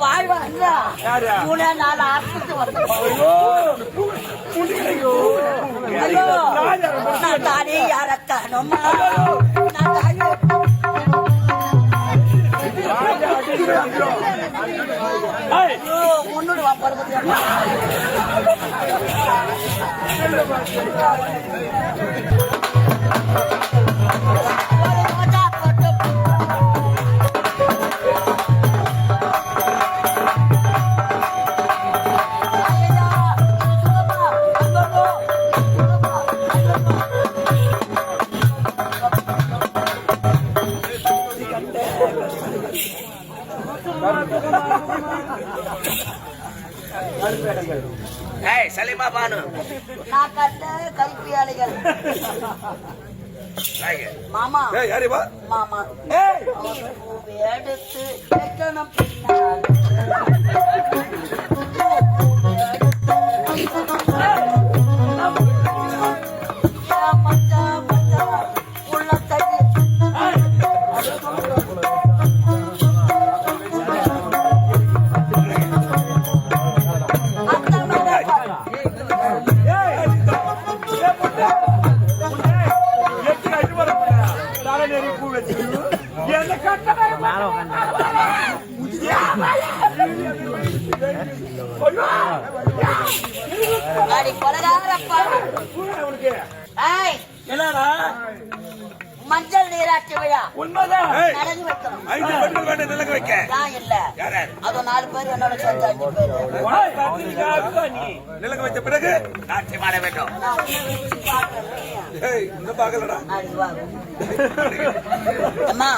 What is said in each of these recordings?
வாழ்வா மூணே நாலு ஆஸ்பத்திரி நான் தானே யாரத்தானோமா முன்னோடு வாப்படுறது சலீமா பானு நான் கண்ட கல்வியாளிகள் மாமா மாமா எடுத்து வைக்கணும் மஞ்சள் நீராட்சி விழா உண்மைதான் நடந்து வைக்கணும். நிலங்க வைக்க இல்ல அது 4 பேர் என்னோட சேர்ந்து 5 பேர் நிலங்க வைத்த பிறகு நாட்டியம் ஆட வேண்டும். அம்மா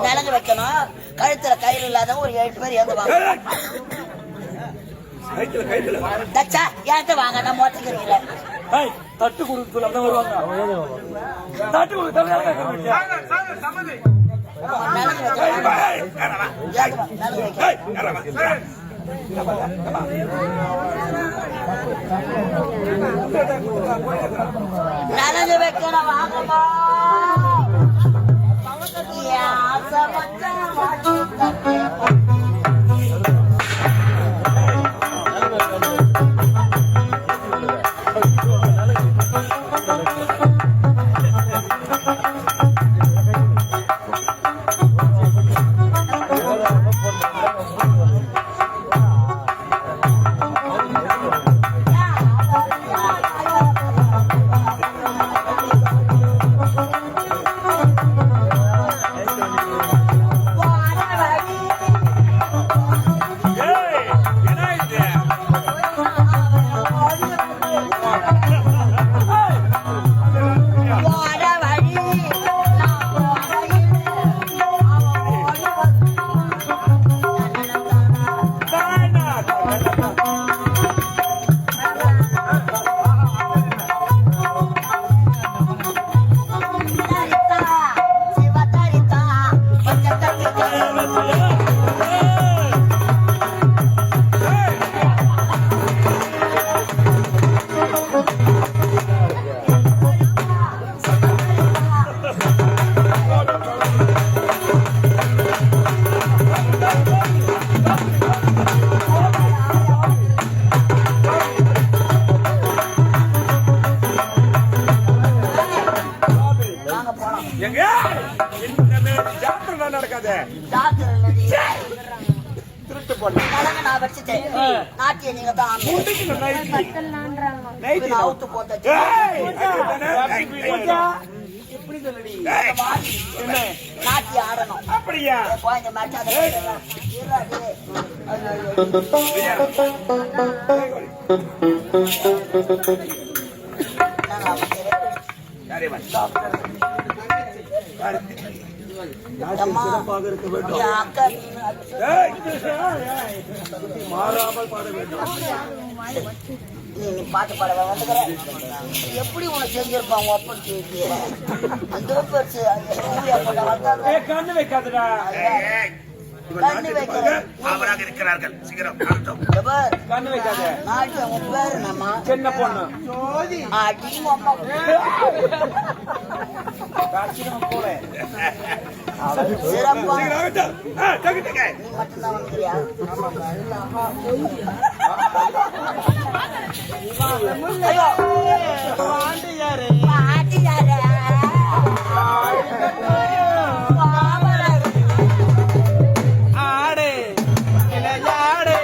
நிலங்க வைக்கணும். கழுத்துல கயிறு இல்லாத ஒரு 7 பேர் ஏந்துவாங்க. ஏன்ட்ட வாங்க நான் மோட்டிக்கிறீங்களே தட்டு கொடுத்து வருவாங்க. தட்டு கொடுத்து நலங்கு வைக்கணும் வாங்கம்மா. நடக்காத திருட்டு போன நான் வச்சுட்டேன். நாட்டிய நீங்க தான் அவுத்து போட்டு எப்படி சொல்லி நாட்டிய ஆடணும். அப்படியா குழந்தை மாட்டாத சிறப்பாக இருக்க வேண்டும். மாறாமல் பாட வேண்டும். நீ பாட்டு பாட வந்துக்கிறேன். எப்படி உனக்கு செஞ்சிருப்பாங்க அப்படி அந்த கண்ணு வைக்காதுடா. இவன் கண்ணு நாட்டின் வைக்கிறேன். பாக அவராக இருக்கிறார்கள். சீக்கிரம் வரட்டும். எவர் கண்ணு வைக்காத நாட்டு உன் பேரு என்னம்மா? சின்ன பொண்ணு அடி அம்மா சிறப்பா சீக்கிரம் வரட்டும். டக்கு டக்கு. நீ மட்டும்தான் வந்துறியா? ஐயோ ஆண்டியாரே பாட்டியாரே ஆடே இளையாடே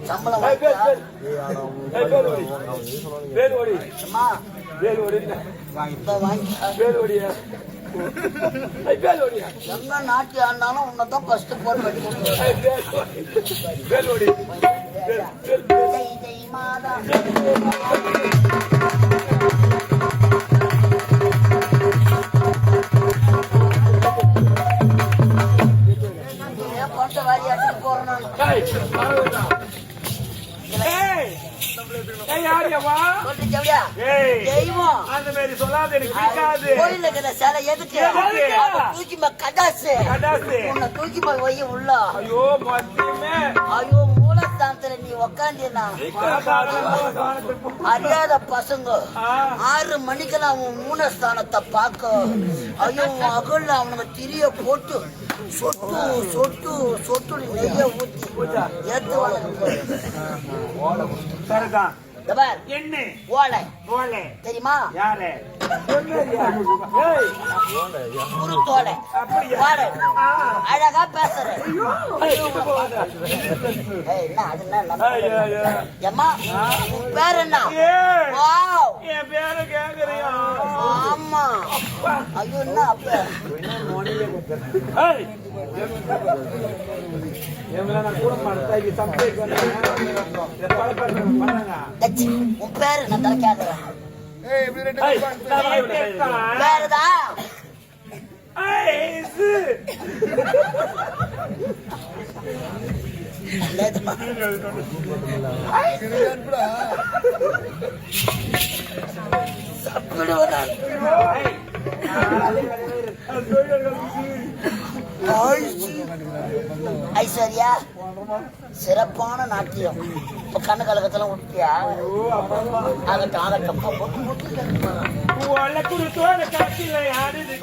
சம்பளம் அம்மா இந்த வாங்கி என்ன நாட்டு ஆனாலும் உன்னதான் ஃபர்ஸ்ட் போன் பண்ணி மாதா பணத்தை வாரி அடிச்சு போறேன் தூக்கி போய் வை உள்ள. ஐயோ மூலஸ்தானத்துல நீ உக்காந்தீனா அறியாத பசங்க 6 மணிக்கெல்லாம் அவன் மூலஸ்தானத்தை பார்க்க. ஐயோ அகல் அவனுக்கு திரிய போட்டு சொட்டு சொட்டு சொட்டு நெய்ய ஊத்தி ஏத்துவாங்க. என்ன ஓலை ஓலை தெரியுமா? யாரு குருத்தோலை ஓலை அழகா பேசுற. ஏம்மா உன் பேர் என்ன? என் பேரு கேக்குறியா? ஆமா. ஐயோ என்ன அப்ப உன் பேரு நான் தலைக்காதுறேன். பேருதான் ஐஸ் ஐஸ்வர்யா சிறப்பான நாட்டியம் இப்ப கண்ணு கலகத்தெல்லாம் விட்டியா ஆகட்டும் ஆகட்டும் உள்ள குடுத்தோட காட்டில யாருது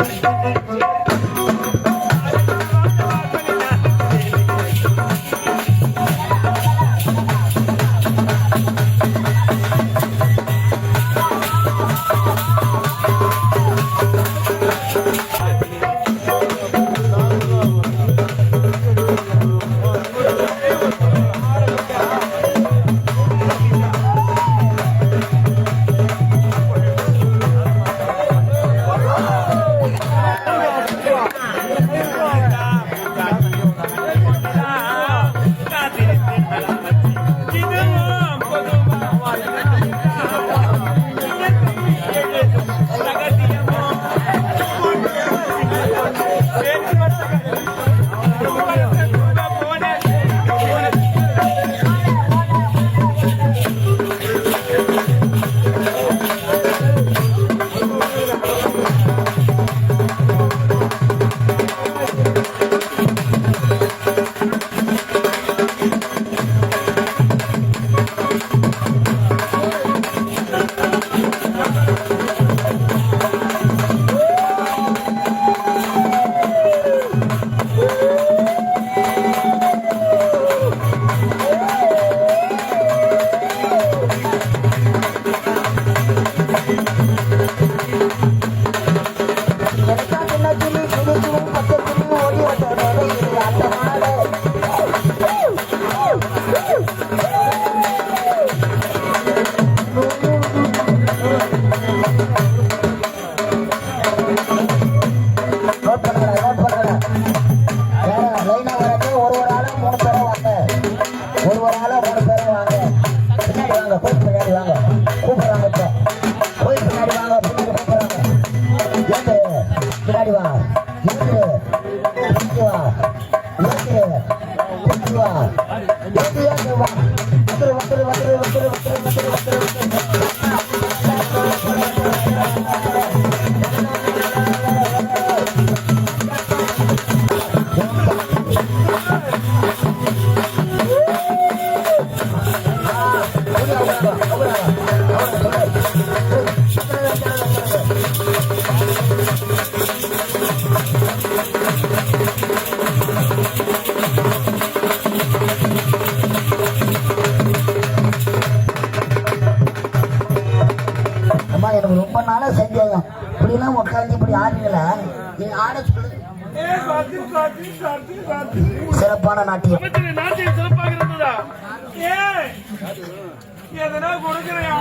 எனக்கு ரொம்ப நாளா சந்தேகம் இப்படிலாம் உட்காந்து இப்படி ஆடுங்கள நீங்க ஆட சொல்லு சிறப்பான நாட்டியம் நாட்டியம் சிறப்பாக இருந்ததா எதனா கொடுக்குறியா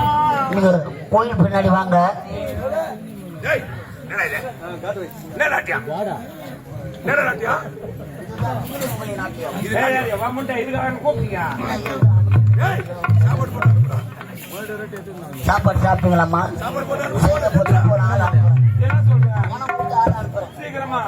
நீங்க கோயில் பின்னாடி வாங்க ஏய், என்னடா இது? என்ன நாட்டியம்? என்ன நாட்டியம்? இதுக்காக கூப்பிட்டீங்க ஏய், சாப்பாடு போட்டு சாப்பாடு சாப்பிட்டீங்களாம்மா சாப்பாடு போட்டு சேலை போட்டு ஒரு ஆள் அனுப்புறேன் என்ன சொல்றேன் பணம் கொடுத்து ஆள் அனுப்புறேன் சீக்கிரமா